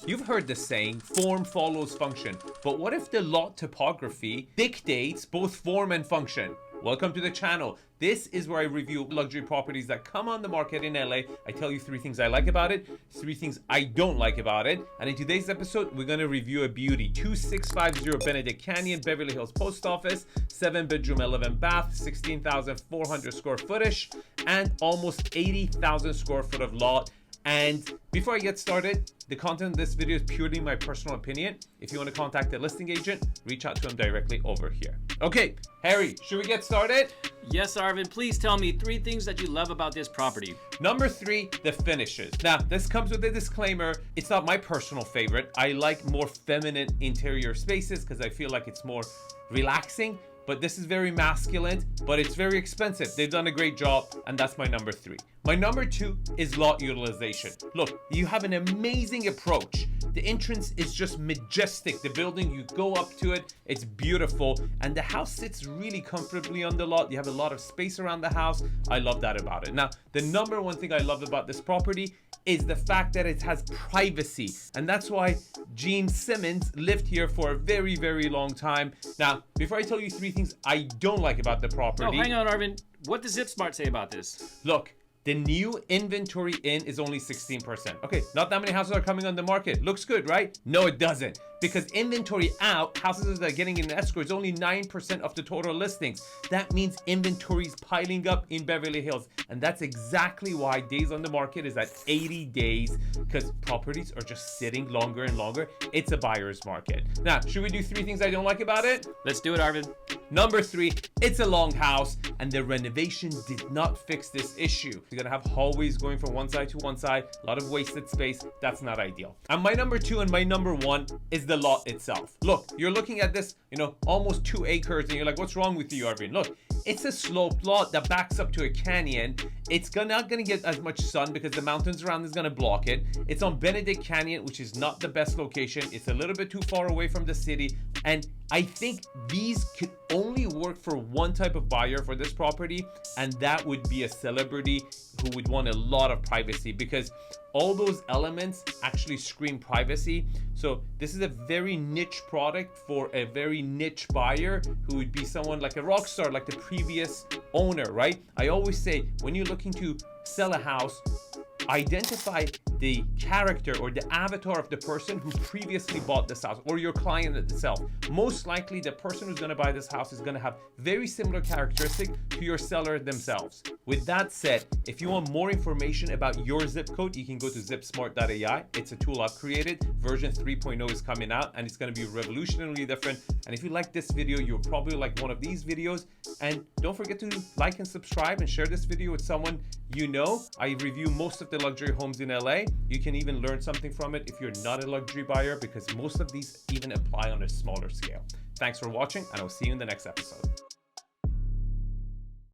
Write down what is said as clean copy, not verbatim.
You've heard the saying, form follows function. But what if the lot topography dictates both form and function? Welcome to the channel. This is where I review luxury properties that come on the market in LA. I tell you 3 things I like about it, 3 things I don't like about it. And in today's episode, we're going to review a beauty. 2650 Benedict Canyon, Beverly Hills Post Office, 7-bedroom, 11-bath, 16,400 square footage, and almost 80,000 square foot of lot. And before I get started, the content of this video is purely my personal opinion. If you want to contact a listing agent, reach out to him directly over here. Okay, Harry, should we get started? Yes, Arvin, please tell me 3 things that you love about this property. Number 3, the finishes. Now, this comes with a disclaimer. It's not my personal favorite. I like more feminine interior spaces because I feel like it's more relaxing. But this is very masculine, but it's very expensive. They've done a great job, and that's my number 3. My number 2 is lot utilization. Look, you have an amazing approach. The entrance is just majestic. The building, you go up to it, it's beautiful, and the house sits really comfortably on the lot. You have a lot of space around the house. I love that about it. Now, the number 1 thing I love about this property is the fact that it has privacy, and that's why Gene Simmons lived here for a very, very long time. Now, before I tell you 3 things I don't like about the property. Oh, hang on, Arvin. What does ZipSmart say about this? Look, the new inventory in is only 16%. Okay, not that many houses are coming on the market. Looks good, right? No, it doesn't. Because inventory out, houses that are getting in escrow is only 9% of the total listings. That means inventory is piling up in Beverly Hills. And that's exactly why days on the market is at 80 days, because properties are just sitting longer and longer. It's a buyer's market. Now, should we do 3 things I don't like about it? Let's do it, Arvin. Number 3, it's a long house, and the renovation did not fix this issue. You're gonna have hallways going from one side to one side, a lot of wasted space. That's not ideal. And my number 2 and my number 1 is the lot itself. Look, you're looking at this, almost 2 acres, and you're like, what's wrong with you, Arvin? Look, it's a sloped lot that backs up to a canyon. It's not gonna get as much sun because the mountains around is gonna block it. It's on Benedict Canyon, which is not the best location. It's a little bit too far away from the city. And I think these could only work for one type of buyer for this property, and that would be a celebrity who would want a lot of privacy, because all those elements actually scream privacy. So this is a very niche product for a very niche buyer who would be someone like a rock star, like the previous owner, right? I always say, when you're looking to sell a house, identify the character or the avatar of the person who previously bought this house, or your client itself. Most likely the person who's going to buy this house is going to have very similar characteristics to your seller themselves. With that said, if you want more information about your zip code, you can go to zipsmart.ai. It's a tool I've created. Version 3.0 is coming out, and it's going to be revolutionarily different. And if you like this video, you'll probably like one of these videos. And don't forget to like and subscribe and share this video with someone you know. I review most of the luxury homes in LA. You can even learn something from it if you're not a luxury buyer, because most of these even apply on a smaller scale. Thanks for watching, and I'll see you in the next episode.